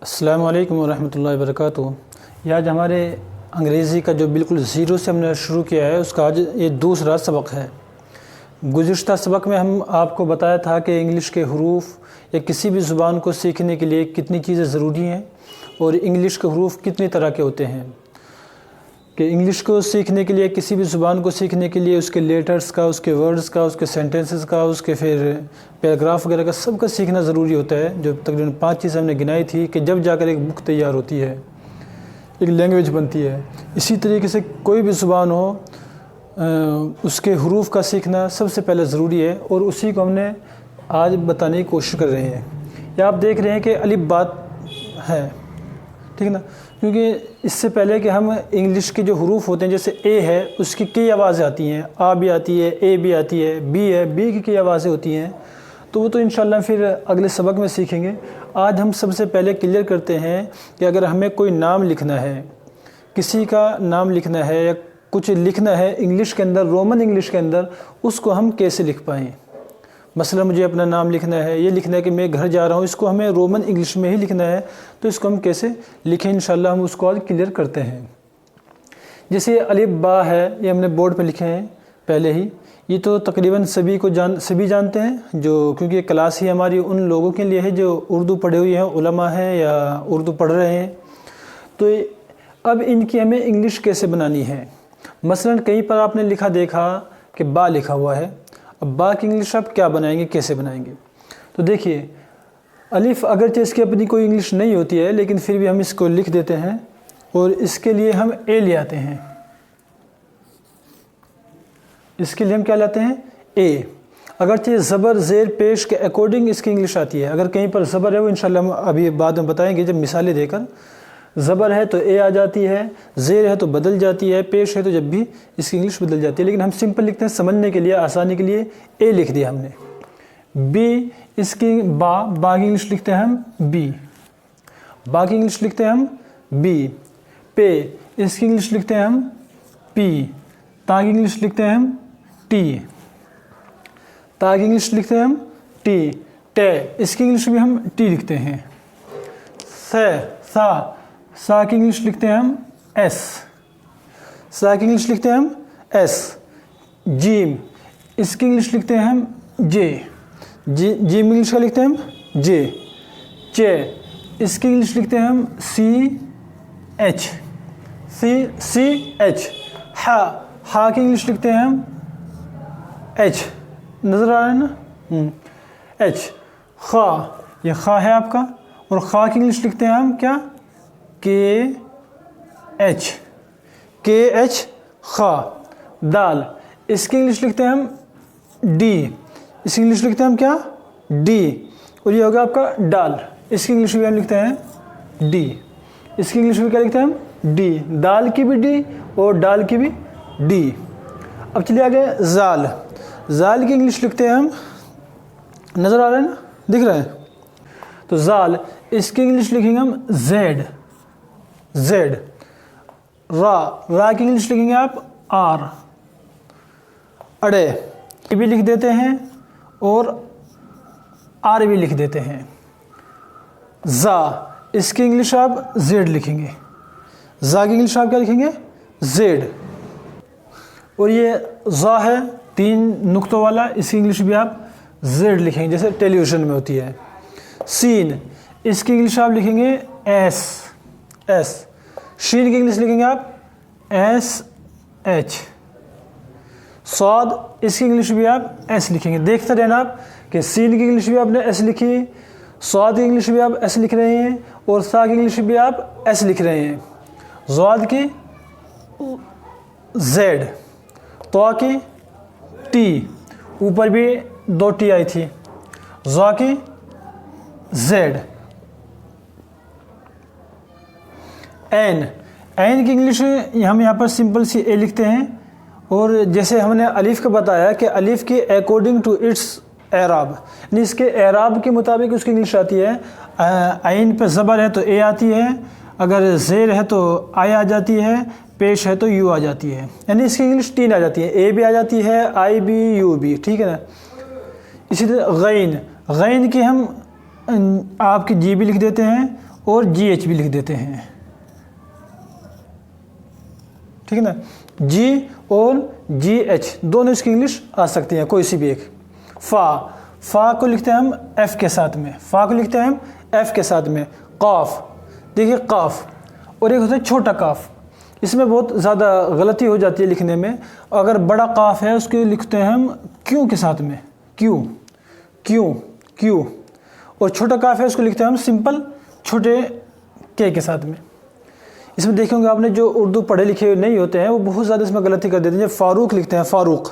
अस्सलामु अलैकुम वरहमतुल्लाहि वबरकातुहू। ये आज हमारे अंग्रेज़ी का जो बिल्कुल ज़ीरो से हमने शुरू किया है उसका आज ये दूसरा सबक है। गुज़िश्ता सबक में हम आपको बताया था कि इंग्लिश के हरूफ या किसी भी ज़ुबान को सीखने के लिए कितनी चीज़ें ज़रूरी हैं और इंग्लिश के हरूफ कितनी तरह के होते हैं। कि इंग्लिश को सीखने के लिए, किसी भी ज़ुबान को सीखने के लिए उसके लेटर्स का, उसके वर्ड्स का, उसके सेंटेंसेस का, उसके फिर पैराग्राफ वगैरह का सबका सीखना ज़रूरी होता है। जो तकरीबन 5 चीज़ें हमने गिनाई थी कि जब जाकर एक बुक तैयार होती है, एक लैंग्वेज बनती है। इसी तरीके से कोई भी ज़ुबान हो उसके हरूफ का सीखना सबसे पहले ज़रूरी है और उसी को हमने आज बताने की कोशिश कर रहे हैं। या आप देख रहे हैं कि अलिफ बात है, ठीक है ना, क्योंकि इससे पहले कि हम इंग्लिश के जो हरूफ होते हैं, जैसे ए है उसकी कई आवाज़ें आती हैं, आ भी आती है, ए भी आती है, बी है, बी की कई आवाज़ें होती हैं, तो वो तो इंशाल्लाह फिर अगले सबक में सीखेंगे। आज हम सबसे पहले क्लियर करते हैं कि अगर हमें कोई नाम लिखना है, किसी का नाम लिखना है या कुछ लिखना है इंग्लिश के अंदर, रोमन इंग्लिश के अंदर, उसको हम कैसे लिख पाएँ। मसला मुझे अपना नाम लिखना है, ये लिखना है कि मैं घर जा रहा हूँ, इसको हमें रोमन इंग्लिश में ही लिखना है, तो इसको हम कैसे लिखें इंशाल्लाह हम उसको आज क्लियर करते हैं। जैसे अलिफ बा है, ये हमने बोर्ड पे लिखे हैं पहले ही। ये तो तकरीबन सभी जानते हैं, जो क्योंकि क्लास ही हमारी उन लोगों के लिए है जो उर्दू पढ़े हुए हैं, उलमा हैं या उर्दू पढ़ रहे हैं। तो अब इनकी हमें इंग्लिश कैसे बनानी है। मसलन कहीं पर आपने लिखा देखा कि बा लिखा हुआ है, अब बा की इंग्लिश आप क्या बनाएंगे, कैसे बनाएंगे। तो देखिए, अलिफ अगरचे इसकी अपनी कोई इंग्लिश नहीं होती है, लेकिन फिर भी हम इसको लिख देते हैं और इसके लिए हम ए ले आते हैं। इसके लिए हम क्या लाते हैं, ए। अगरचे ज़बर ज़ेर पेश के अकॉर्डिंग इसकी इंग्लिश आती है। अगर कहीं पर ज़बर है, वो इंशाल्लाह हम अभी बाद में बताएंगे जब मिसालें देकर। ज़बर है तो ए आ जाती है, ज़ेर है तो बदल जाती है, पेश है तो जब भी इसकी इंग्लिश बदल जाती है। लेकिन हम सिंपल लिखते हैं, समझने के लिए, आसानी के लिए ए लिख दिया हमने। बी, इसकी बा की इंग्लिश लिखते हैं हम बी, बा की इंग्लिश लिखते हैं हम बी। पे, इसकी इंग्लिश लिखते हैं हम पी, ता की इंग्लिश लिखते हैं हम टी, ता की इंग्लिश लिखते हैं हम टी। टे, इसकी इंग्लिश भी हम टी लिखते हैं। सा की इंग्लिश लिखते हैं हम एस, सा की इंग्लिश लिखते हैं हम एस। जीम, इसकी इंग्लिश लिखते हैं हम जे, जीम इंग्लिश का लिखते हैं हम जे। चे, इसकी इंग्लिश लिखते हैं हम सी एच, सी एच। हा की इंग्लिश लिखते हैं हम एच, नज़र आ रहा है ना, एच। खा, ये खा है आपका, और खा की इंग्लिश लिखते हैं हम क्या, के एच, खा। दाल, इसकी इंग्लिश लिखते हैं हम डी, इसकी इंग्लिश लिखते हैं हम क्या, डी। और ये होगा आपका डाल, इसकी इंग्लिश भी हम लिखते हैं डी, इसकी इंग्लिश में क्या लिखते हैं हम डी। दाल की भी डी और डाल की भी डी। अब चलिए आगे, जाल, जाल की इंग्लिश लिखते हैं हम, नज़र आ रहा है ना, दिख रहा है, तो जाल, इसकी इंग्लिश लिखेंगे हम जेड, जेड। रा की इंग्लिश लिखेंगे आप आर। अड़े, ये भी लिख देते हैं और आर भी लिख देते हैं। जा, इसकी इंग्लिश आप जेड लिखेंगे, जा की इंग्लिश आप क्या लिखेंगे, जेड। और ये जा है 3 नुक्तों वाला, इसकी इंग्लिश भी आप जेड लिखेंगे, जैसे टेलीविज़न में होती है। सीन, इसकी इंग्लिश आप लिखेंगे एस, शीन की इंग्लिश लिखेंगे आप एस एच। स्वाद, इसकी इंग्लिश भी आप एस लिखेंगे। देखते रहना आप कि सीन की इंग्लिश भी आपने एस लिखी, स्वाद की इंग्लिश भी आप एस लिख रहे हैं और सा की इंग्लिश भी आप एस लिख रहे हैं। स्वाद की जेड, तो की टी, ऊपर भी 2 टी आई थी, ज़ा की जेड। एन की इंग्लिश हम यहाँ पर सिंपल सी ए लिखते हैं। और जैसे हमने अलिफ का बताया कि अलिफ के अकॉर्डिंग टू इट्स एराब, यानी इसके एराब के मुताबिक उसकी इंग्लिश आती है। आइन पे ज़बर है तो ए आती है, अगर ज़ेर है तो आई आ जाती है, पेश है तो यू आ जाती है, यानी इसकी इंग्लिश 3 आ जाती है, ए भी आ जाती है, आई भी, यू भी, ठीक है ना। इसी तरह गैन, गैन की हम आपकी जी भी लिख देते हैं और GH भी लिख देते हैं, ठीक है ना। G और GH दोनों इसकी इंग्लिश आ सकती है, कोई सी भी एक। फा को लिखते हैं हम F के साथ में, फा को लिखते हैं हम F के साथ में। काफ, देखिए काफ, और एक होता है छोटा काफ, इसमें बहुत ज़्यादा गलती हो जाती है लिखने में। अगर बड़ा काफ है उसको लिखते हैं हम क्यू के साथ में, क्यू, और छोटा काफ है उसको लिखते हैं हम सिंपल छोटे के साथ में। इसमें देखेंगे आपने जो उर्दू पढ़े लिखे नहीं होते हैं वो बहुत ज़्यादा इसमें गलती कर देते हैं। जब फारूक लिखते हैं, फारूक,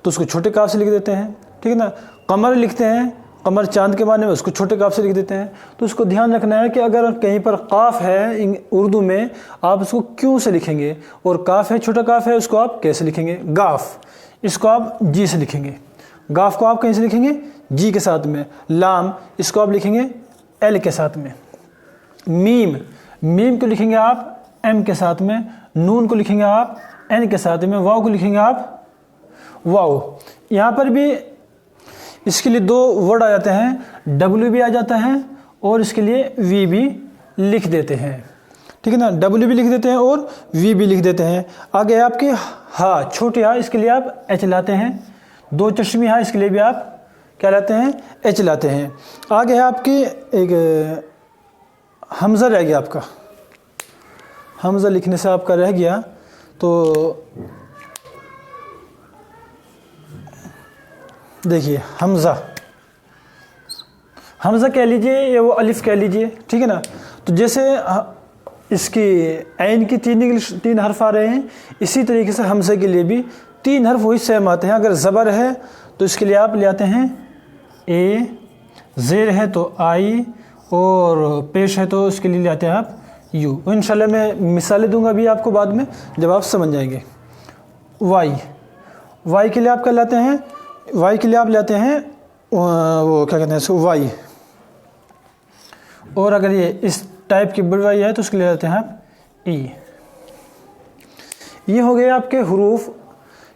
तो उसको छोटे काफ से लिख देते हैं, ठीक है ना। कमर लिखते हैं, कमर चांद के माने में, उसको छोटे काफ से लिख देते हैं। तो उसको ध्यान रखना है कि अगर कहीं पर काफ है उर्दू में, आप उसको क्यों से लिखेंगे, और काफ है, छोटा काफ है, उसको आप कैसे लिखेंगे। गाफ, इसको आप जी से लिखेंगे, गाफ को आप कहीं से लिखेंगे, जी के साथ में। लाम, इसको आप लिखेंगे एल के साथ में। मीम को लिखेंगे आप एम के साथ में। नून को लिखेंगे आप एन के साथ में। वाव को लिखेंगे आप वाव। यहाँ पर भी इसके लिए दो वर्ड आ जाते हैं, W भी आ जाता है और इसके लिए V भी लिख देते हैं, ठीक है ना। W भी लिख देते हैं और V भी लिख देते हैं। आगे आपके हा, छोटे हा, इसके लिए आप H लाते हैं। दो चश्मी हा, इसके लिए भी आप क्या लाते हैं, H लाते हैं। आगे है आपकी एक हमज़ा रह गया आपका, हमज़ा लिखने से आपका रह गया, तो देखिए हमज़ा कह लीजिए या वो अलिफ कह लीजिए, ठीक है ना। तो जैसे इसकी ऐन की तीन हर्फ आ रहे हैं, इसी तरीके से हमज़े के लिए भी 3 हर्फ वही सेम आते हैं। अगर ज़बर है तो इसके लिए आप ले आते हैं ए, ज़ेर है तो आई, और पेश है तो उसके लिए ले आते हैं आप यू। इंशाल्लाह मैं मिसालें दूंगा अभी आपको बाद में जब आप समझ जाएंगे। वाई के लिए आप क्या लाते हैं, वाई के लिए आप लाते हैं वो क्या कहते हैं इसको, वाई। और अगर ये इस टाइप की बड़ी वाई है तो उसके लिए लाते हैं आप ई। ये हो गए आपके हुरूफ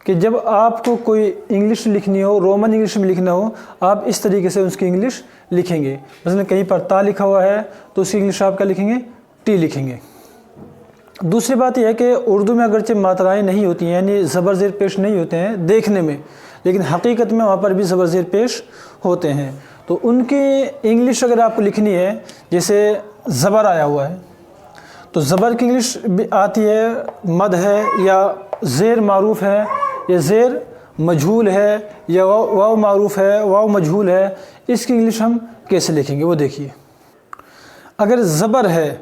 कि जब आपको कोई इंग्लिश लिखनी हो, रोमन इंग्लिश में लिखना हो, आप इस तरीके से उसकी इंग्लिश लिखेंगे। मसलन कहीं पर ता लिखा हुआ है तो उसकी इंग्लिश आप क्या लिखेंगे, टी लिखेंगे। दूसरी बात यह है कि उर्दू में अगरचे मात्राएं नहीं होती हैं, यानी ज़बर ज़ेर पेश नहीं होते हैं देखने में, लेकिन हकीकत में वहाँ पर भी ज़बर ज़ेर पेश होते हैं। तो उनकी इंग्लिश अगर आपको लिखनी है, जैसे ज़बर आया हुआ है तो ज़बर की इंग्लिश भी आती है, मद है या ज़ेर मारूफ़ है या ज़ेर मजहूल है या वाव मारूफ़ है, वाव मजहूल है, इसकी इंग्लिश हम कैसे लिखेंगे वो देखिए। अगर ज़बर है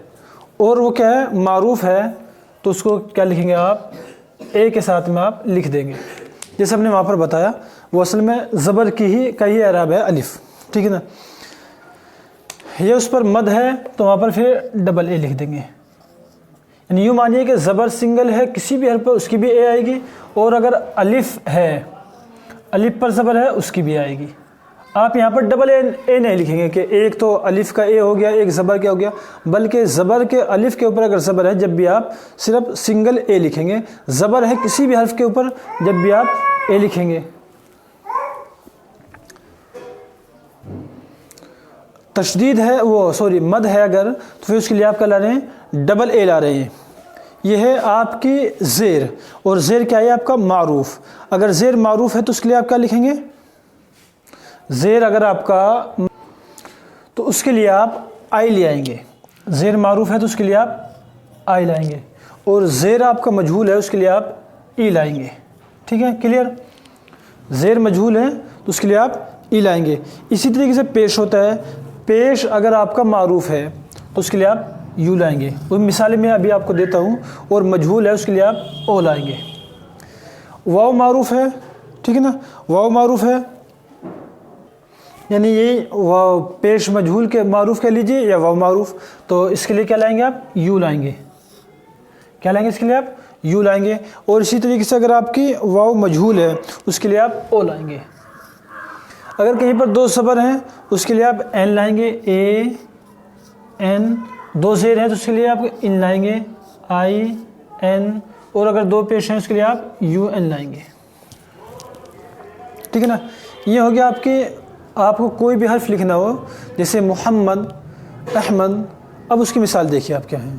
और वो क्या है, मारूफ़ है, तो उसको क्या लिखेंगे आप, ए के साथ में आप लिख देंगे। जैसे हमने वहाँ पर बताया वो असल में ज़बर का ही एराब है अलिफ, ठीक है ना। ये उस पर मद है तो वहाँ पर फिर डबल ए लिख देंगे। यानी यूँ मानिए कि ज़बर सिंगल है, किसी भी हर्फ पर उसकी भी ए आएगी, और अगर अलिफ है, अलिफ पर ज़बर है, उसकी भी आएगी। आप यहाँ पर डबल ए नहीं लिखेंगे कि एक तो अलिफ का ए हो गया, एक ज़बर का हो गया, बल्कि ज़बर के अलिफ के ऊपर अगर ज़बर है जब भी आप सिर्फ सिंगल ए लिखेंगे। ज़बर है किसी भी हर्फ के ऊपर जब भी आप ए लिखेंगे। तशदीद है वो सॉरी मद है अगर, तो फिर उसके लिए आप क्या ला रहे हैं, डबल ए ला रहे हैं। यह है आपकी ज़ेर, और ज़ेर क्या है आपका, मारूफ़। अगर ज़ेर मारूफ़ है तो उसके लिए आप क्या लिखेंगे, ज़ेर अगर आपका, तो उसके लिए आप आई ले आएंगे। ज़ेर मारूफ़ है तो उसके लिए आप आई लाएंगे, और ज़ेर आपका मजहूल है उसके लिए आप ई लाएंगे, ठीक है, क्लियर। ज़ेर मजहूल है तो उसके लिए आप ई लाएंगे। इसी तरीके से पेश होता है, पेश अगर आपका मारूफ़ है तो उसके लिए आप यू लाएंगे, वो मिसाल मैं अभी आपको देता हूँ, और मजहूल है उसके लिए आप ओ लाएंगे। वाव मारूफ़ है, ठीक है ना, वाव मारूफ़ है, यानी ये वाव पेश मजहूल के मारूफ़ कह लीजिए या वाव मारूफ़, तो इसके लिए क्या लाएंगे आप, यू लाएंगे। क्या लाएंगे इसके लिए आप, यू लाएंगे। और इसी तरीके से अगर आपकी वाव मजहूल है उसके लिए आप ओ लाएंगे। अगर कहीं पर दो ज़बर हैं उसके लिए आप एन लाएंगे, ए एन। दो ज़ेर हैं तो उसके लिए आप इन लाएंगे, आई एन। और अगर दो पेश हैं उसके लिए आप यू एन लाएंगे, ठीक है ना। ये हो गया आपके, आपको कोई भी हर्फ लिखना हो, जैसे मोहम्मद, अहमद, अब उसकी मिसाल देखिए आप क्या है।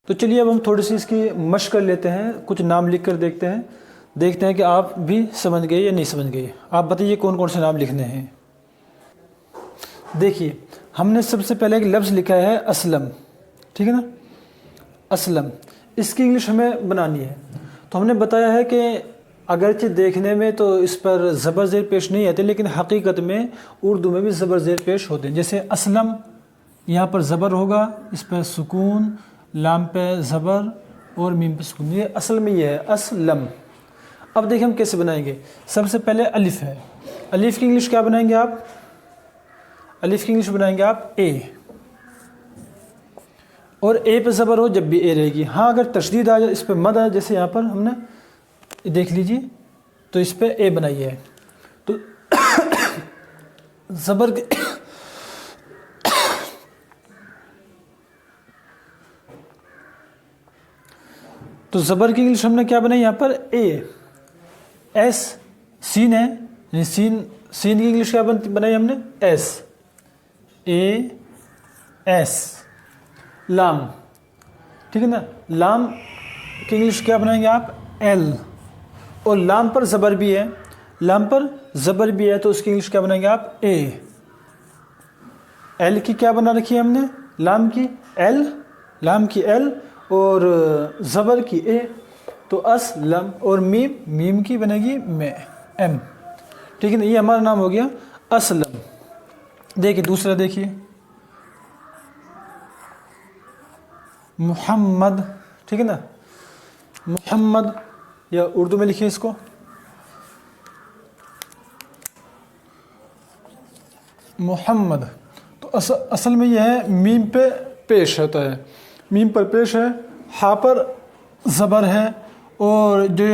तो चलिए अब हम थोड़ी सी इसकी मशक कर लेते हैं, कुछ नाम लिख कर देखते हैं कि आप भी समझ गए या नहीं समझ गए। आप बताइए कौन कौन से नाम लिखने हैं। देखिए हमने सबसे पहले एक लफ्ज़ लिखा है असलम, ठीक है ना, असलम। इसकी इंग्लिश हमें बनानी है। तो हमने बताया है कि अगरचे देखने में तो इस पर ज़बर ज़ेर पेश नहीं आते, लेकिन हकीकत में उर्दू में भी ज़बर ज़ेर पेश होते हैं। जैसे असलम, यहाँ पर ज़बर होगा, इस पर सुकून, लाम पे ज़बर और मीम पे सुकून, ये असल में ये है असलम। अब देखिए हम कैसे बनाएंगे। सबसे पहले अलिफ है, अलिफ की इंग्लिश क्या बनाएंगे आप? अलिफ की इंग्लिश बनाएंगे आप ए, और ए पे ज़बर हो जब भी ए रहेगी। हाँ अगर तशदीद आ जाए, इस पर मद आ, जैसे यहाँ पर हमने देख लीजिए, तो इस पे ए बनाई है, तो ज़बर के तो ज़बर की इंग्लिश हमने क्या बनाई यहाँ पर ए। एस सीन है, यानी सीन की इंग्लिश क्या बनाई हमने एस, ए एस। लाम, ठीक है ना, लाम की इंग्लिश क्या बनाएंगे आप एल, और लाम पर ज़बर भी है, लाम पर ज़बर भी है, तो उसकी इंग्लिश क्या बनाएंगे आप ए। एल की क्या बना रखी है हमने, लाम की एल, लाम की एल और ज़बर की ए, तो असलम। और मीम की बनेगी में एम, ठीक है ना। ये हमारा नाम हो गया असलम। देखिए दूसरा देखिए मुहम्मद, ठीक है ना, मुहम्मद, या उर्दू में लिखिए इसको मुहम्मद। तो असल में यह है मीम पे पेश होता है, मीम पर पेश है, हा पर ज़बर है, और जो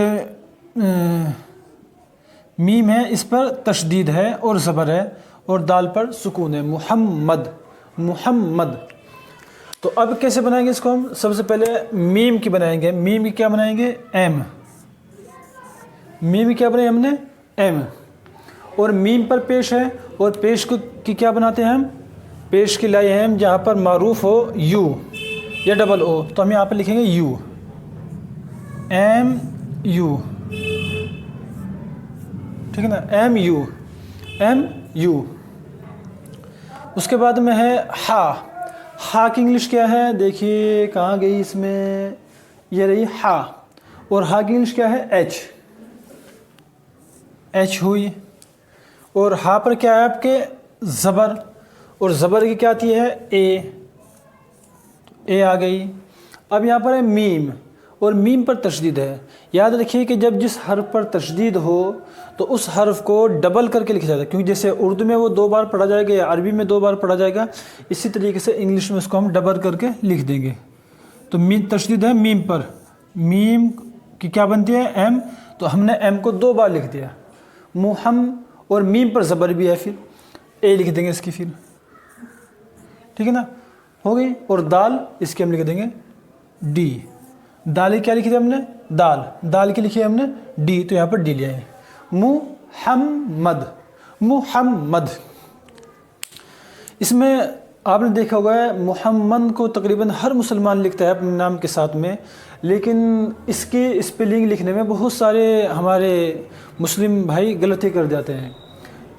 मीम है इस पर तशदीद है और ज़बर है, और दाल पर सुकून है, मुहम्मद, मुहम्मद। तो अब कैसे बनाएंगे इसको हम? सबसे पहले मीम की बनाएंगे। मीम की क्या बनाएंगे एम, मीम की क्या बनाई हमने एम, और मीम पर पेश है, और पेश को की क्या बनाते हैं हम, पेश की लाई है हम जहाँ पर मारूफ हो यू या डबल ओ, तो हम यहाँ पर लिखेंगे यू, एम यू, ठीक है ना, एम यू, एम यू। उसके बाद में है हा, हा की इंग्लिश क्या है, देखिए कहाँ गई इसमें, ये रही हा, और हा की इंग्लिश क्या है एच, एच हुई, और हा पर क्या है आपके ज़बर, और ज़बर की क्या आती है ए आ गई। अब यहाँ पर है मीम, और मीम पर तशदीद है। याद रखिए कि जब जिस हर्फ पर तशदीद हो तो उस हर्फ को डबल करके लिखा जाता है, क्योंकि जैसे उर्दू में वो 2 बार पढ़ा जाएगा या अरबी में 2 बार पढ़ा जाएगा, इसी तरीके से इंग्लिश में उसको हम डबल करके लिख देंगे। तो मीम तशदीद है मीम पर, मीम की क्या बनती है एम, तो हमने एम को 2 बार लिख दिया, मुहम, और मीम पर ज़बर भी है, फिर ए लिख देंगे इसकी, फिर ठीक है ना, हो गई। और दाल इसकी हम लिख देंगे डी, दाल क्या लिखी थी हमने दाल, दाल की लिखी है हमने डी, तो यहाँ पर डी लिया है, मुहम्मद, मुहम्मद। इसमें आपने देखा होगा मुहम्मद को तकरीबन हर मुसलमान लिखता है अपने नाम के साथ में, लेकिन इसकी स्पेलिंग लिखने में बहुत सारे हमारे मुस्लिम भाई गलती कर जाते हैं।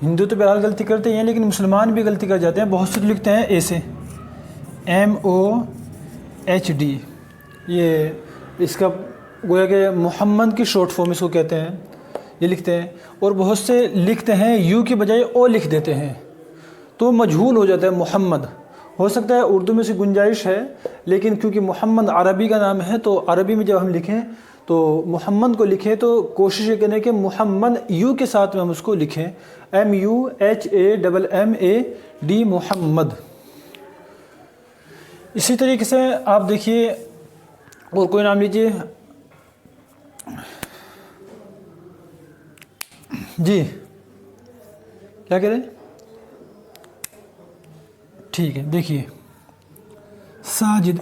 हिंदू तो बहरहाल गलती करते हैं, लेकिन मुसलमान भी गलती कर जाते हैं। बहुत से लिखते हैं ए से, MOHD, ये इसका गोया कि मोहम्मद की शॉर्ट फॉर्म इसको कहते हैं, ये लिखते हैं। और बहुत से लिखते हैं यू की बजाय ओ लिख देते हैं, तो मजहूल हो जाता है मोहम्मद। हो सकता है उर्दू में से गुंजाइश है, लेकिन क्योंकि मोहम्मद अरबी का नाम है, तो अरबी में जब हम लिखें तो मोहम्मद को लिखें तो कोशिश ये करें कि मोहम्मद यू के साथ में हम उसको लिखें, MUHAMMAD, मोहम्मद। इसी तरीके से आप देखिए, और कोई नाम लीजिए जी, क्या कह रहे हैं, ठीक है। देखिए साजिद,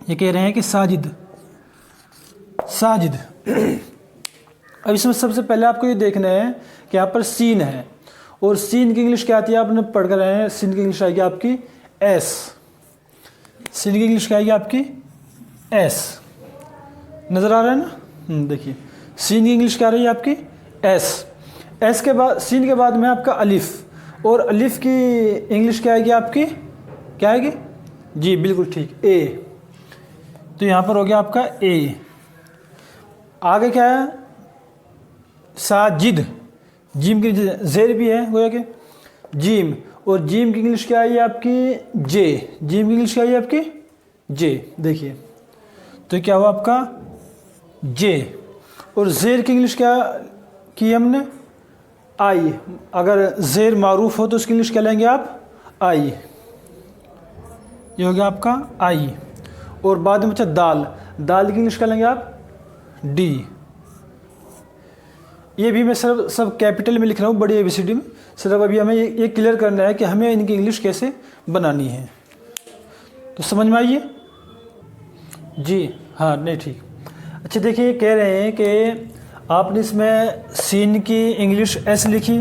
ये कह रहे हैं कि साजिद, साजिद। अब इसमें सबसे पहले आपको ये देखना है कि यहाँ पर सीन है, और सीन की इंग्लिश क्या आती है, आपने पढ़ कर आए हैं, सीन की इंग्लिश आएगी आपकी एस, सीन की इंग्लिश क्या आएगी आपकी एस, नज़र आ रहा है ना। देखिए सीन की इंग्लिश क्या रही है आपकी एस। एस के बाद सीन के बाद में आपका अलिफ, और अलिफ की इंग्लिश क्या आएगी आपकी, क्या आएगी जी बिल्कुल ठीक ए। तो यहाँ पर हो गया आपका ए। आगे क्या है साजिद, जीम की जेर भी है गोया के जीम, और जीम की इंग्लिश क्या आई आपकी जे। जीम की इंग्लिश क्या आई आपकी जे। देखिए तो क्या हुआ आपका जे। और जेर की इंग्लिश क्या की हमने आई। अगर जेर मारूफ हो तो उसकी इंग्लिश क्या लेंगे आप आई। ये हो गया आपका आई। और बाद में बचा दाल, दाल की इंग्लिश क्या लेंगे आप डी। ये भी मैं सब कैपिटल में लिख रहा हूँ, बड़ी एबीसीडी में। सिर्फ अभी हमें ये क्लियर करना है कि हमें इनकी इंग्लिश कैसे बनानी है। तो समझ में आइए जी। हाँ नहीं ठीक। अच्छा देखिए कह रहे हैं कि आपने इसमें सीन की इंग्लिश एस लिखी।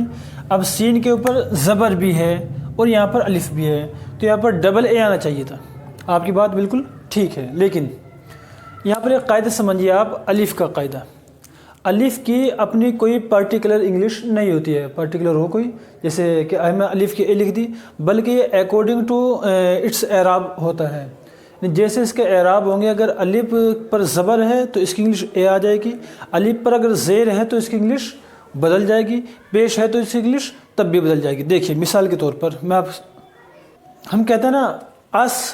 अब सीन के ऊपर ज़बर भी है और यहाँ पर अलिफ भी है, तो यहाँ पर डबल ए आना चाहिए था। आपकी बात बिल्कुल ठीक है, लेकिन यहाँ पर एक कायदा समझिए आप, अलिफ का कायदा। अलिफ की अपनी कोई पर्टिकुलर इंग्लिश नहीं होती है, पर्टिकुलर हो कोई, जैसे कि मैं अलिफ की ए लिख दी, बल्कि ये अकॉर्डिंग टू इट्स एराब होता है। जैसे इसके एराब होंगे, अगर अलिफ पर ज़बर है तो इसकी इंग्लिश ए आ जाएगी, अलिफ पर अगर ज़ेर है तो इसकी इंग्लिश बदल जाएगी, पेश है तो इसकी इंग्लिश तब भी बदल जाएगी। देखिए मिसाल के तौर पर हम कहते हैं ना अस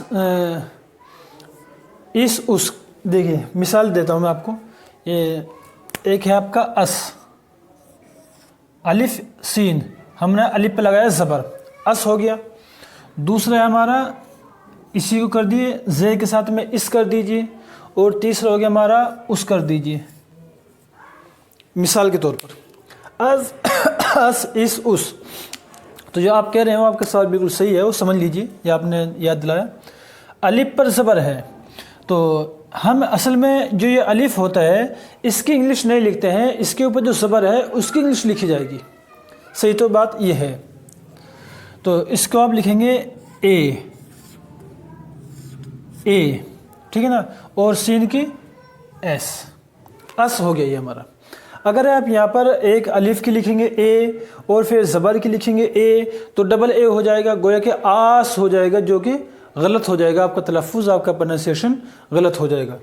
इस उस। देखिए मिसाल देता हूँ मैं आपको। ये एक है आपका अस, अलिफ सीन, हमने अलिफ पे लगाया ज़बर, अस हो गया। दूसरा है हमारा इसी को कर दिए जे के साथ में इस कर दीजिए, और तीसरा हो गया हमारा उस कर दीजिए। मिसाल के तौर पर अस इस उस। तो जो आप कह रहे हैं वो आपका सवाल बिल्कुल सही है, वो समझ लीजिए, ये आपने याद दिलाया। अलिफ पर ज़बर है तो हम असल में जो ये अलिफ होता है इसकी इंग्लिश नहीं लिखते हैं, इसके ऊपर जो ज़बर है उसकी इंग्लिश लिखी जाएगी। सही तो बात ये है। तो इसको आप लिखेंगे ए, ए ठीक है ना, और सीन की एस, अस हो गया ये हमारा। अगर आप यहाँ पर एक अलिफ की लिखेंगे ए और फिर ज़बर की लिखेंगे ए, तो डबल ए हो जाएगा, गोया कि आस हो जाएगा, जो कि गलत हो जाएगा, आपका तलफ़ुज़, आपका प्रोनाउंसिएशन गलत हो जाएगा।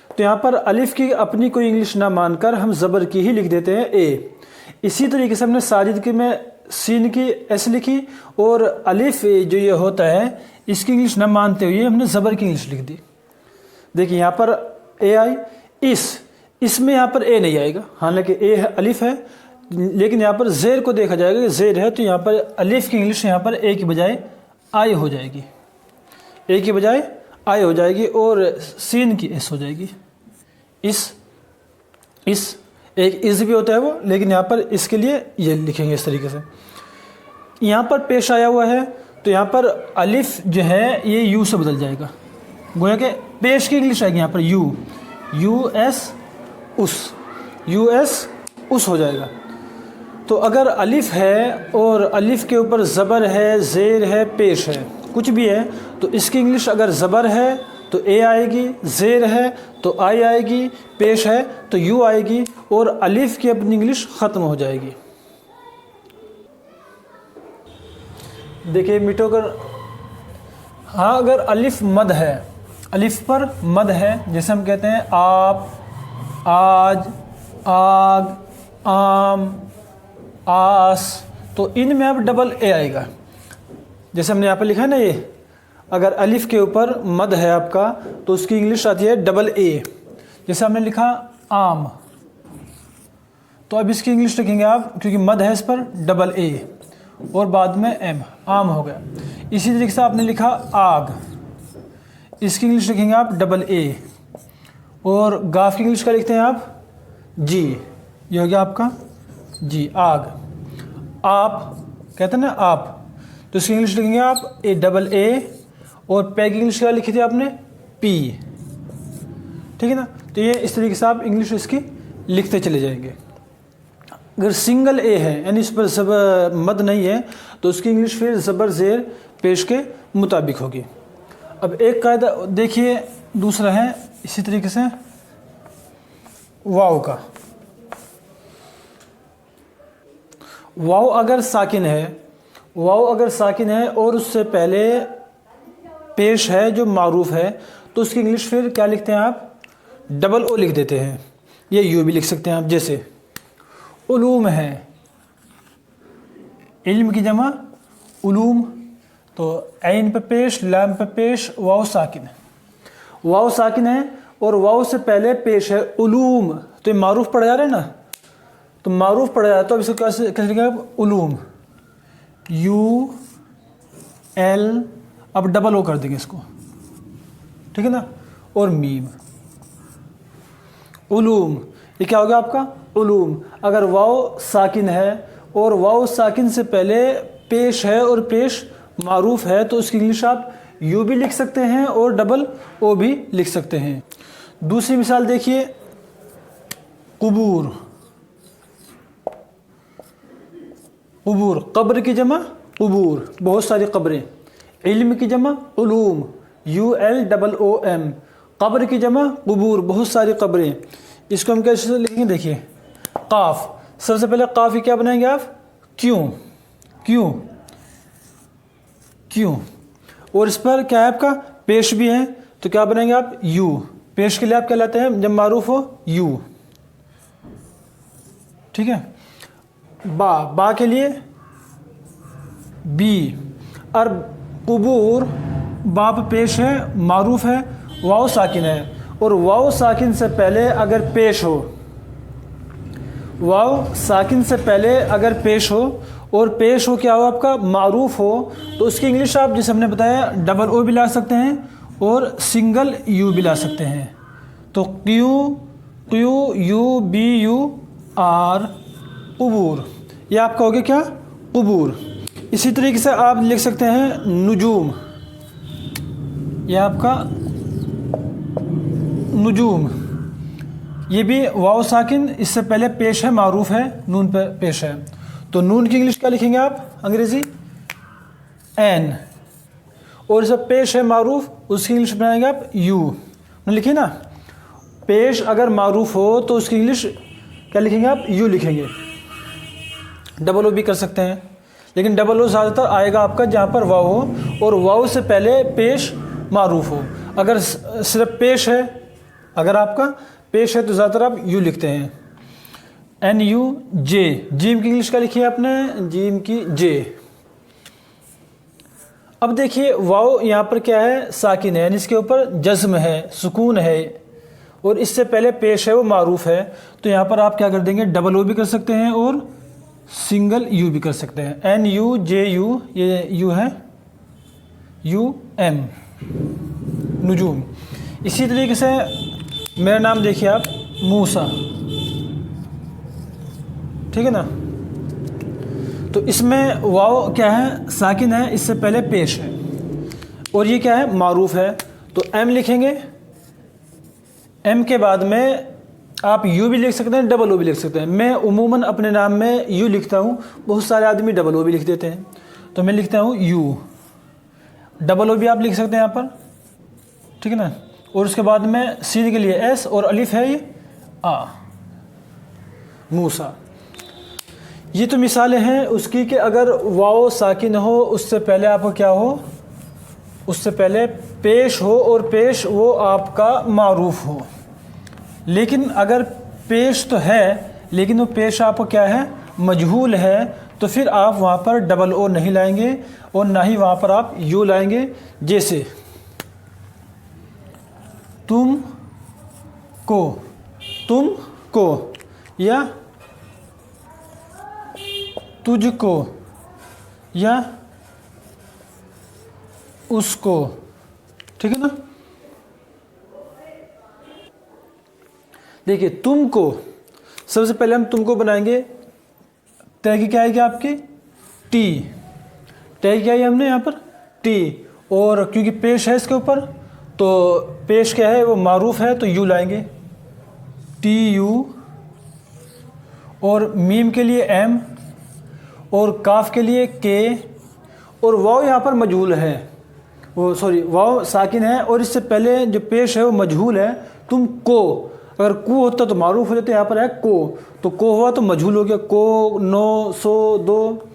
तो यहाँ पर अलिफ की अपनी कोई इंग्लिश ना मानकर हम ज़बर की ही लिख देते हैं ए। इसी तरीके से हमने साजिद की में सीन की एस लिखी, और अलिफ जो ये होता है इसकी इंग्लिश न मानते हुए हमने ज़बर की इंग्लिश लिख दी। देखिए यहाँ पर ए आई, इसमें यहाँ पर ए नहीं आएगा, हालांकि ए है अलिफ है, लेकिन यहाँ पर ज़ेर को देखा जाएगा कि ज़ेर है, तो यहाँ पर अलिफ की इंग्लिश यहाँ पर ए की बजाय आई हो जाएगी, ए की बजाय आई हो जाएगी, और सीन की एस हो जाएगी। इस एक इस भी होता है वो, लेकिन यहाँ पर इसके लिए ये लिखेंगे इस तरीके से। यहाँ पर पेश आया हुआ है तो यहाँ पर अलिफ जो है ये यू से बदल जाएगा, गोया कि पेश की इंग्लिश आएगी यहाँ पर यू एस उस हो जाएगा। तो अगर अलिफ है और अलिफ के ऊपर ज़बर है, ज़ेर है, पेश है, कुछ भी है, तो इसकी इंग्लिश अगर ज़बर है तो ए आएगी, ज़ेर है तो आई आएगी, पेश है तो यू आएगी, और अलिफ की अपनी इंग्लिश ख़त्म हो जाएगी। देखिए मिटो कर, हाँ अगर अलिफ मद है, अलिफ पर मद है, जैसे हम कहते हैं आप, आज, आग, आम, आस, तो इनमें अब डबल ए आएगा। जैसे हमने यहाँ पर लिखा है ना, ये अगर अलिफ के ऊपर मद है आपका तो उसकी इंग्लिश आती है डबल ए। जैसे हमने लिखा आम, तो अब इसकी इंग्लिश लिखेंगे आप, क्योंकि मद है इस पर, डबल ए और बाद में एम, आम हो गया। इसी तरीके से आपने लिखा आग, इसकी इंग्लिश लिखेंगे आप डबल ए, और गाफ की इंग्लिश का लिखते हैं आप जी, ये हो गया आपका जी, आग। आप कहते हैं ना आप, तो इसकी इंग्लिश लिखेंगे आप ए डबल ए, और पे की इंग्लिश क्या लिखी थी आपने पी, ठीक है ना। तो ये इस तरीके से आप इंग्लिश इसकी लिखते चले जाएंगे। अगर सिंगल ए है, यानी इस पर ज़बर मद नहीं है, तो उसकी इंग्लिश फिर ज़बर ज़ेर पेश के मुताबिक होगी। अब एक कायदा देखिए, दूसरा है इसी तरीके से वाव का। वाव अगर साकिन है और उससे पहले पेश है जो मारूफ है, तो उसकी इंग्लिश फिर क्या लिखते हैं आप? डबल ओ लिख देते हैं। ये यू भी लिख सकते हैं आप, जैसे उलूम है, इल्म की जमा उलूम, तो ऐन पे पेश, लाम पे पेश, वाव साकिन है और वाव से पहले पेश है उलूम, तो ये मारूफ पढ़ा जा रहा है ना, तो मारूफ पढ़ा जाता है। तो अब इसको कैसे लिखेंगे आप? उलूम, यू एल, अब डबल ओ कर देंगे इसको, ठीक है ना, और मीम, उलूम। ये क्या हो गया आपका? उलूम। अगर वाव साकिन है और वाव साकिन से पहले पेश है और पेश मारूफ है, तो उसकी इंग्लिश आप यू भी लिख सकते हैं और डबल ओ भी लिख सकते हैं। दूसरी मिसाल देखिए, कुबूर, कब्र की जमा कुबूर, बहुत सारी कब्रें। इल्म की जमा उलूम, ULOOM, कब्र की जमा कुबूर, बहुत सारी कब्रें। इसको हम कैसे लिखेंगे? देखिए, काफ, सबसे पहले काफ क्या बनाएंगे आप? क्यों, और इस पर क्या है आपका? पेश भी है, तो क्या बनाएंगे आप? यू। पेश के लिए आप क्या लाते हैं जब मारूफ हो? यू, ठीक है। बा के लिए बी। और कुबूर, बाप पेश है, मारूफ है, वाव साकिन है, और वाव साकिन से पहले अगर पेश हो, और पेश हो क्या हो आपका? मारूफ हो, तो उसकी इंग्लिश आप जैसे हमने बताया डबल ओ भी ला सकते हैं और सिंगल यू भी ला सकते हैं। तो QUBUR, कुबूर, ये आपका हो गया क्या? कुबूर। इसी तरीके से आप लिख सकते हैं नुजूम, ये आपका नुजूम, ये भी वाव साकिन, इससे पहले पेश है, मारूफ है, नून पे पेश है, तो नून की इंग्लिश क्या लिखेंगे आप? अंग्रेजी एन, और इसे पेश है मारूफ, उसकी इंग्लिश बनाएंगे आप यू। लिखिए ना, पेश अगर मारूफ हो तो उसकी इंग्लिश क्या लिखेंगे आप? यू लिखेंगे। डबल ओ भी कर सकते हैं, लेकिन डबल ओ ज़्यादातर आएगा आपका जहाँ पर वाव हो और वाव से पहले पेश मारूफ हो। अगर सिर्फ पेश है, अगर आपका पेश है तो ज़्यादातर आप यू लिखते हैं, NUJ। जीम की इंग्लिश क्या लिखी है आपने? जीम की जे। अब देखिए, वाव यहाँ पर क्या है? साकिन है, यानी इसके ऊपर जज्म है, सुकून है, और इससे पहले पेश है वो मारूफ है, तो यहाँ पर आप क्या कर देंगे? डबल ओ भी कर सकते हैं और सिंगल यू भी कर सकते हैं। NUJU, ये यू है, UM, नुजूम। इसी तरीके से मेरा नाम देखिए आप, मूसा, ठीक है ना, तो इसमें वाव क्या है? साकिन है, इससे पहले पेश है, और ये क्या है? मारूफ है, तो M लिखेंगे। M के बाद में आप यू भी लिख सकते हैं, डबल ओ भी लिख सकते हैं। मैं उमूमन अपने नाम में यू लिखता हूँ, बहुत सारे आदमी डबल ओ भी लिख देते हैं, तो मैं लिखता हूँ यू। डबल ओ भी आप लिख सकते हैं यहाँ पर, ठीक है ना, और उसके बाद में सीन के लिए S और अलिफ है, ये आ, मूसा। ये तो मिसालें हैं उसकी कि अगर वाव साकिन हो, उससे पहले आपको क्या हो? उससे पहले पेश हो और पेश वो आपका मारूफ हो। लेकिन अगर पेश तो है, लेकिन वो पेश आपको क्या है? मजहूल है, तो फिर आप वहाँ पर डबल ओ नहीं लाएंगे और ना ही वहाँ पर आप यू लाएंगे। जैसे तुम को या तुझको या उसको, ठीक है ना। देखिए, तुमको, सबसे पहले हम तुमको बनाएंगे, तय की क्या आएगी आपकी? टी। तय क्या है हमने यहाँ पर? टी, और क्योंकि पेश है इसके ऊपर, तो पेश क्या है? वो मारूफ है, तो यू लाएंगे, TU, और मीम के लिए M, और काफ के लिए K, और वाव यहाँ पर मजहूल है, वो सॉरी वाव साकिन है और इससे पहले जो पेश है वो मजहूल है। तुम को, अगर को होता तो मारूफ हो जाता, यहाँ पर है को, तो को हुआ तो मजहूल हो गया। को, नो, सो, दो,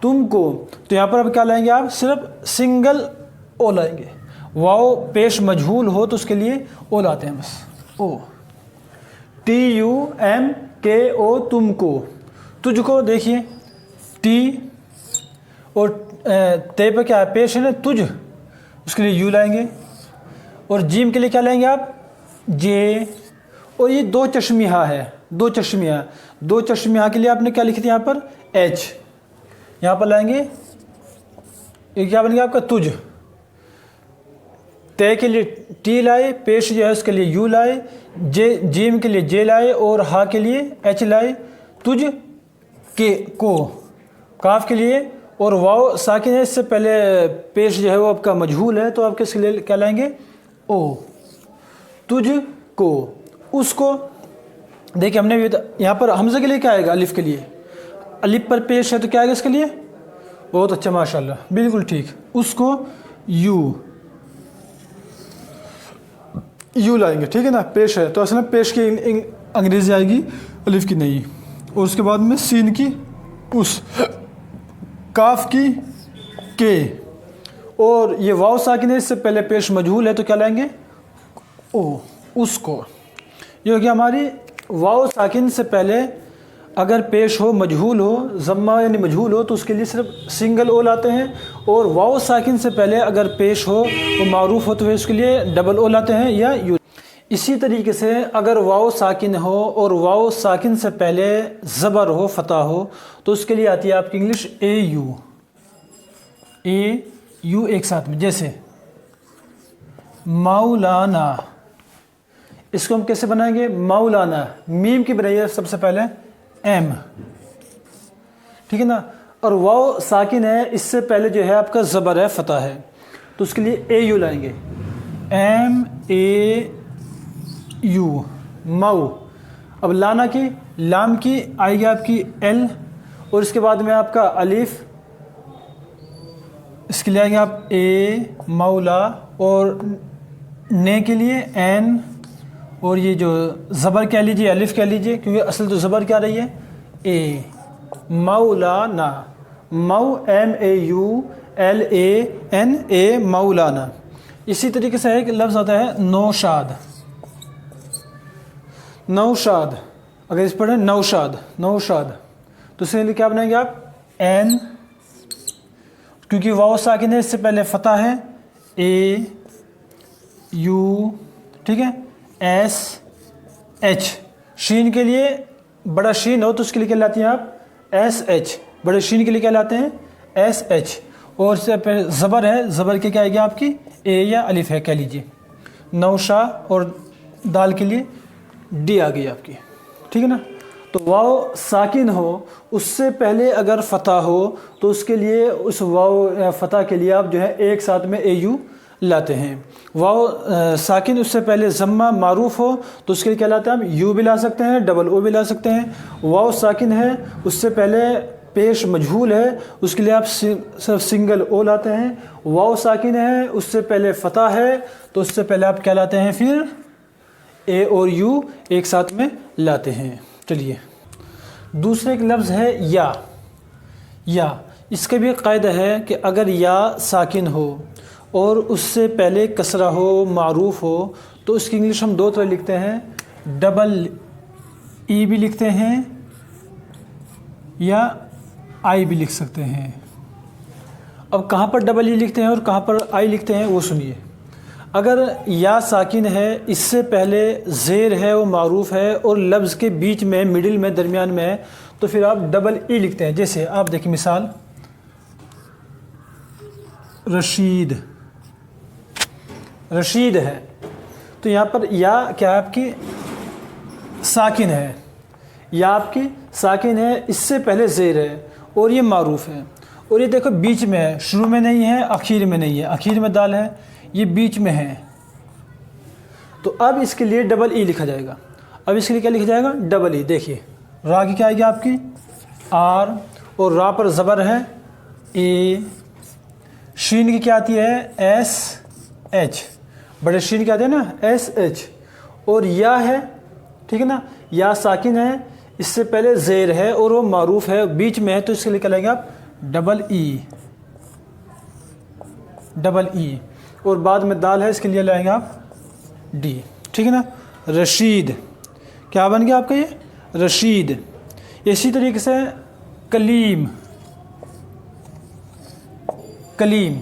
तुम को, तो यहाँ पर अब क्या लाएंगे आप, सिर्फ सिंगल ओ लाएंगे। वाव पेश मजहूल हो तो उसके लिए ओ लाते हैं बस, ओ। TUMKO, तुमको। तुझको देखिए टी और ते पे क्या है, पेश है ना तुझ, उसके लिए यू लाएंगे। और जीम के लिए क्या लाएंगे आप, जे। और ये दो चश्मिया है, दो चश्मिया, दो चश्मिया के लिए आपने क्या लिखी थी यहाँ पर, एच। यहाँ पर लाएंगे, ये क्या बन गया आपका तुझ। ते के लिए टी लाए, पेश जो है उसके लिए यू लाए, जे जीम के लिए जे लाए और हा के लिए एच लाए, तुझ के को, काफ के लिए। और वाव साकिन है, इससे पहले पेश जो है वो आपका मजहूल है, तो आप किसके लिए क्या लाएंगे, ओ। तुझ को, उसको। देखिए हमने भी यहाँ पर हमज़े के लिए क्या आएगा, अलिफ के लिए, अलिफ पर पेश है तो क्या आएगा इसके लिए, बहुत अच्छा माशाल्लाह, बिल्कुल ठीक। उसको यू, यू लाएंगे, ठीक है ना, पेश है तो असल में पेश की अंग्रेजी आएगी, अलिफ की नहीं। और उसके बाद में सीन की उस, काफ की के, और ये वाव साकिन है, इससे पहले पेश मजहूल है तो क्या लाएंगे, ओ, उसको। ये हो गया हमारी वाव साकिन से पहले अगर पेश हो मजहूल हो, ज़म्मा यानी मजहूल हो, तो उसके लिए सिर्फ सिंगल ओ लाते हैं। और वाव साकिन से पहले अगर पेश हो वो मारूफ हो तो फिर उसके लिए डबल ओ लाते हैं या यू। इसी तरीके से अगर वाव साकिन हो और वाव साकिन से पहले ज़बर हो, फ़तह हो, तो उसके लिए आती है आपकी English A you, A you एक साथ में। जैसे मौलाना, इसको हम कैसे बनाएंगे, मौलाना, मीम की बनाइए सबसे पहले एम, ठीक है ना। और वाव साकिन है, इससे पहले जो है आपका ज़बर है, फ़तह है, तो उसके लिए ए यू लाएंगे, एम ए यू, मऊ। अब लाना की, लाम की आएगी आपकी एल, और इसके बाद में आपका अलिफ, इसके लिए आएंगे आप ए मौला, और ने के लिए एन, और ये जो ज़बर कह लीजिए, अलिफ कह लीजिए, क्योंकि असल तो ज़बर क्या रही है, ए, मौलाना, मऊ M A U L A N A, मौलाना। इसी तरीके से एक लफ्ज़ आता है नौशाद, नौशाद, अगर इस पर नौशाद, नौशाद, तो इसके लिए क्या बनाएंगे आप, एन, क्योंकि वाव साकिन है, इससे पहले फ़तह है, ए यू, ठीक है, एस एच। शीन के लिए बड़ा शीन हो तो उसके लिए क्या लाते हैं आप, एस एच, बड़े शीन के लिए क्या लाते हैं, एस एच। और इससे पहले ज़बर है, ज़बर के क्या आएगी आपकी, ए या अलिफ है कह लीजिए, नौशा, और दाल के लिए डी आ गई आपकी, ठीक है ना। तो वाव साकिन हो, उससे पहले अगर फ़तह हो तो उसके लिए, उस वाव फ़तह के लिए आप जो है एक साथ में ए यू लाते हैं। वाव साकिन उससे पहले ज़म्मा मारूफ हो तो उसके लिए क्या लाते हैं हम, यू भी ला सकते हैं, डबल ओ भी ला सकते हैं। वाव साकिन है, उससे पहले पेश मजहूल है, उसके लिए आप सिर्फ सिंगल ओ लाते हैं। वाव साकिन है, उससे पहले फ़तह है, तो उससे पहले आप क्या लाते हैं, फिर ए और यू एक साथ में लाते हैं। चलिए दूसरे एक लफ्ज़ है या, या, इसका भी कायदा है कि अगर या साकिन हो और उससे पहले कसरा हो, मारूफ हो, तो उसकी इंग्लिश हम दो तरह लिखते हैं, डबल ई भी लिखते हैं या आई भी लिख सकते हैं। अब कहाँ पर डबल ई लिखते हैं और कहाँ पर आई लिखते हैं वो सुनिए। अगर या साकिन है, इससे पहले ज़ेर है, वो मारूफ है, और लफ्ज़ के बीच में, मिडिल में, दरमियान में है, तो फिर आप डबल ई लिखते हैं। जैसे आप देखिए मिसाल, रशीद, रशीद है, तो यहाँ पर या क्या है आपकी, साकिन है, या आपकी साकिन है, इससे पहले ज़ेर है और ये मारूफ है, और ये देखो बीच में है, शुरू में नहीं है, आखिर में नहीं है, आखिर में दाल है, ये बीच में है, तो अब इसके लिए डबल ई लिखा जाएगा। अब इसके लिए क्या लिखा जाएगा, डबल ई। देखिए रा की क्या आएगी आपकी, आर, और रा पर ज़बर है, ए, शीन की क्या आती है, एस एच, बड़े शीन क्या आती है ना, एस एच। और या है, ठीक है ना, या साकिन है, इससे पहले ज़ेर है और वो मारूफ है, बीच में है, तो इसके लिए क्या लेंगे आप, डबल ई, डबल ई। और बाद में दाल है, इसके लिए लाएंगे आप डी, ठीक है ना। रशीद, क्या बन गया आपका ये, रशीद। इसी तरीके से कलीम, कलीम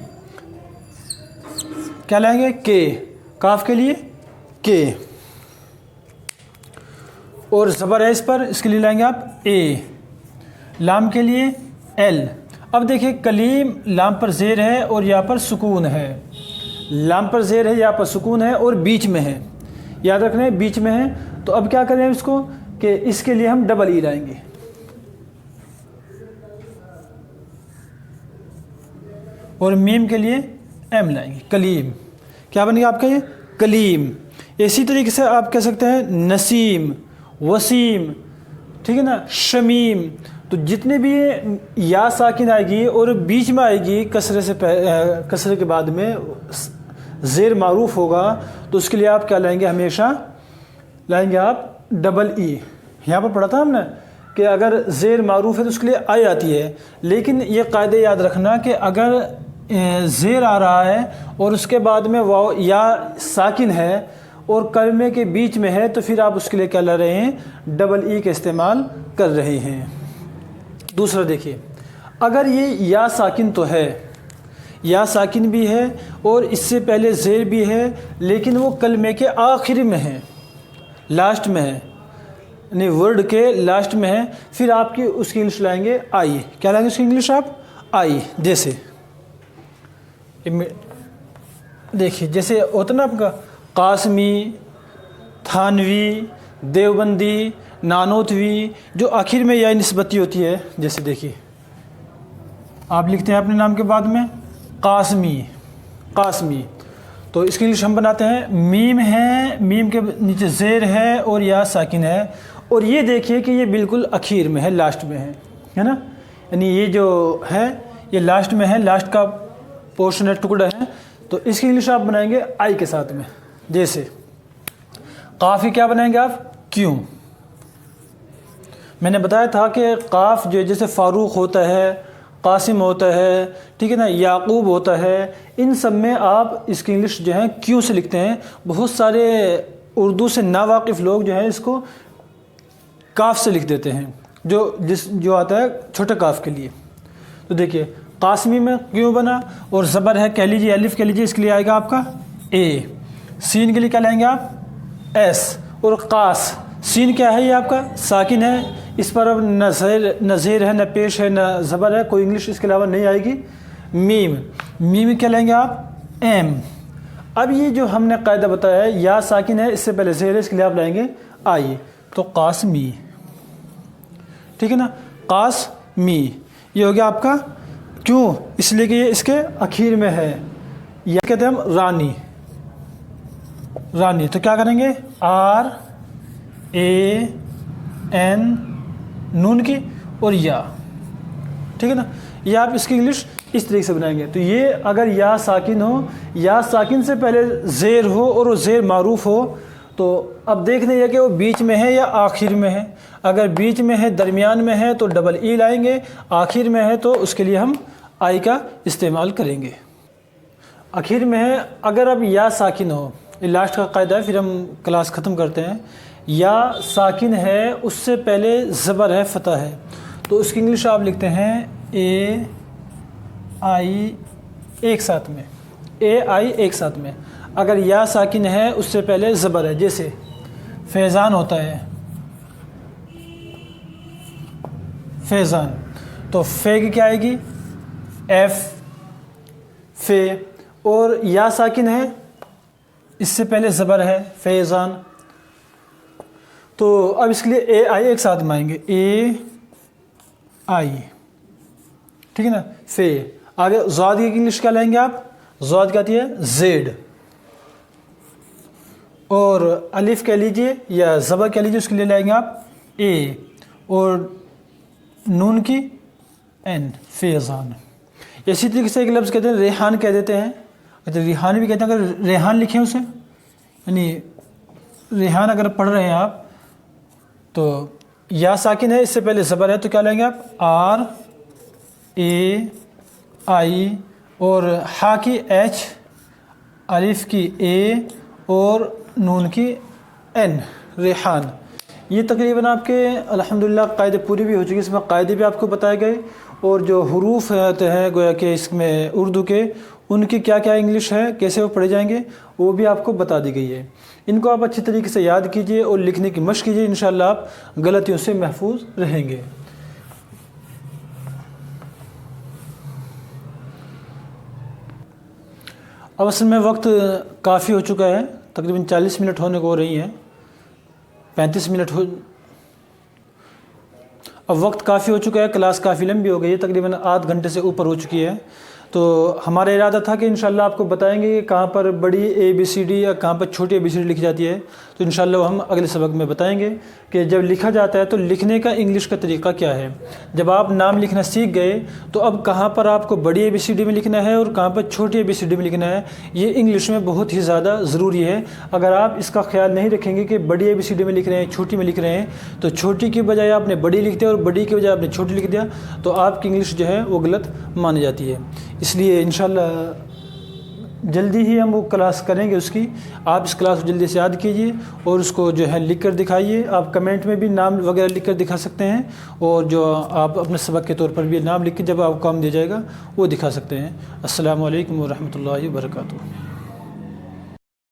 क्या लाएंगे, के, काफ के लिए के, और ज़बर है इस पर, इसके लिए लाएंगे आप ए, लाम के लिए एल। अब देखिए कलीम, लाम पर ज़ेर है और यहाँ पर सुकून है, लाम पर ज़ेर है, यहाँ पर सुकून है और बीच में है, याद रखना बीच में है। तो अब क्या करें इसको कि इसके लिए हम डबल ई लाएंगे, और मीम के लिए एम लाएंगे, कलीम। क्या बन गया आपका ये, कलीम। इसी तरीके से आप कह सकते हैं नसीम, वसीम, ठीक है ना, शमीम। तो जितने भी या साकिन आएगी और बीच में आएगी कसरे से, कसरे के बाद में ज़ेर मारूफ होगा, तो उसके लिए आप क्या लाएंगे, हमेशा लाएंगे आप डबल ई। यहाँ पर पढ़ा था हमने कि अगर ज़ेर मारूफ है तो उसके लिए आई आती है, लेकिन ये कायदे याद रखना कि अगर ज़ेर आ रहा है और उसके बाद में वाव या साकिन है और कलमे के बीच में है, तो फिर आप उसके लिए क्या ला रहे हैं, डबल ई का इस्तेमाल कर रहे हैं। दूसरा देखिए, अगर ये या साकिन तो है, या साकिन भी है और इससे पहले ज़ेर भी है, लेकिन वो कलमे के आखिर में है, लास्ट में है, यानी वर्ड के लास्ट में है, फिर आपकी उसकी इंग्लिश लाएंगे आई। क्या लाएंगे उसकी इंग्लिश आप, आई। जैसे देखिए, जैसे होता ना आपका कासमी, थानवी, देवबंदी, नानोतवी, जो आखिर में या निस्बती होती है। जैसे देखिए आप लिखते हैं अपने नाम के बाद में कासमी, कासमी, तो इसकी इंग्लिश हम बनाते हैं, मीम है, मीम के नीचे ज़ेर है और या साकिन है, और ये देखिए कि ये बिल्कुल आखिर में है, लास्ट में है ना, यानी ये जो है ये लास्ट में है, लास्ट का पोर्शन है, टुकड़ा है। तो इसकी इंग्लिश आप बनाएंगे आई के साथ में। जैसे काफ़ी क्या बनाएंगे आप, क्यों। मैंने बताया था कि काफ जो जैसे फ़ारूक होता है, कासिम होता है, ठीक है ना, याकूब होता है, इन सब में आप इसकी इंग्लिश जो है क्यों से लिखते हैं। बहुत सारे उर्दू से नावाकिफ़ लोग जो है इसको काफ से लिख देते हैं, जो आता है छोटे काफ के लिए। तो देखिए कासमी में क्यों बना, और ज़बर है कह लीजिए, अलिफ कह लीजिए, इसके लिए आएगा आपका ए। सीन के लिए क्या लाएंगे आप, एस। और कास, सीन क्या है, ये आपका साकिन है, इस पर अब न ज़ेर है, न पेश है, न ज़बर है, कोई इंग्लिश इसके अलावा नहीं आएगी। मीम, मीम क्या लेंगे आप, एम। अब ये जो हमने कायदा बताया है, या साकिन है, इससे पहले ज़ेर है, इसके लिए आप लाएंगे आई। तो कासमी, ठीक है ना, कासमी। ये हो गया आपका क्यों, इसलिए कि ये इसके आखिर में है। या कहते हैं हम रानी, रानी। तो क्या करेंगे, आर ए एन, नून की और या, ठीक है ना। ये आप इसकी इंग्लिश इस तरीके से बनाएंगे। तो ये अगर या साकिन हो, या साकिन से पहले ज़ेर हो और वो ज़ेर मारूफ हो, तो अब देखना है कि वो बीच में है या आखिर में है। अगर बीच में है, दरमियान में है, तो डबल ई लाएंगे, आखिर में है तो उसके लिए हम आई का इस्तेमाल करेंगे। आखिर में है, अगर अब या साकिन हो, ये लास्ट का कायदा है, फिर हम क्लास ख़त्म करते हैं। या साकिन है, उससे पहले ज़बर है, फ़तह है, तो उसकी इंग्लिश आप लिखते हैं ए आई एक साथ में, ए आई एक साथ में। अगर या साकिन है, उससे पहले ज़बर है, जैसे फैज़ान होता है, फैज़ान, तो फे की क्या आएगी, एफ, फे। और या साकिन है, इससे पहले ज़बर है, फैज़ान, तो अब इसके लिए ए आई एक साथ में आएंगे, ए आई, ठीक है ना, फे। आगे ज़ाद की इंग्लिश क्या लेंगे आप, ज़ाद क्या आती है, जेड। और अलिफ कह लीजिए या ज़बर कह लीजिए, उसके लिए लाएंगे आप ए, और नून की एन, फैज़ान। इसी तरीके से एक लफ्ज़ कहते हैं रेहान कह देते हैं, कहते रेहान भी कहते हैं। अगर रेहान लिखें उसे, यानी रेहान अगर पढ़ रहे हैं आप तो या साकिन है, इससे पहले ज़बर है, तो क्या लेंगे आप आर ए आई और हा की एच, अलिफ की ए और नून की एन, रेहान। ये तकरीबन आपके अल्हम्दुलिल्लाह कायदे पूरी भी हो चुकी है। इसमें कायदे भी आपको बताए गए और जो हरूफ होते हैं गोया कि इसमें उर्दू के, उनकी क्या क्या इंग्लिश है, कैसे वो पढ़े जाएंगे, वो भी आपको बता दी गई है। इनको आप अच्छी तरीके से याद कीजिए और लिखने की मशक कीजिए, इंशाअल्लाह आप गलतियों से महफूज रहेंगे। अब असल में वक्त काफ़ी हो चुका है, तकरीबन 40 मिनट होने को हो रही हैं, 35 मिनट हो, अब वक्त काफ़ी हो चुका है, क्लास काफ़ी लंबी हो गई है, तकरीबन आध घंटे से ऊपर हो चुकी है। तो हमारा इरादा था कि इंशाल्लाह आपको बताएंगे कि कहाँ पर बड़ी ABCD या कहाँ पर छोटी ABCD लिखी जाती है। तो इंशाल्लाह हम अगले सबक में बताएंगे कि जब लिखा जाता है तो लिखने का इंग्लिश का तरीका क्या है। जब आप नाम लिखना सीख गए तो अब कहाँ पर आपको बड़ी ABCD में लिखना है और कहाँ पर छोटी ABCD में लिखना है, ये इंग्लिश में बहुत ही ज़्यादा ज़रूरी है। अगर आप इसका ख्याल नहीं रखेंगे कि बड़ी ABCD में लिख रहे हैं, छोटी में लिख रहे हैं, तो छोटी की बजाय आपने बड़ी लिख दिया और बड़ी की बजाय आपने छोटी लिख दिया, तो आपकी इंग्लिश जो है वो गलत मानी जाती है। इसलिए इंशाल्लाह जल्दी ही हम वो क्लास करेंगे उसकी। आप इस क्लास को जल्दी से याद कीजिए और उसको जो है लिख कर दिखाइए। आप कमेंट में भी नाम वगैरह लिख कर दिखा सकते हैं और जो आप अपने सबक के तौर पर भी नाम लिख के जब आपको काम दिया जाएगा वो दिखा सकते हैं। अस्सलामु अलैकुम व रहमतुल्लाहि व बरकातुहू।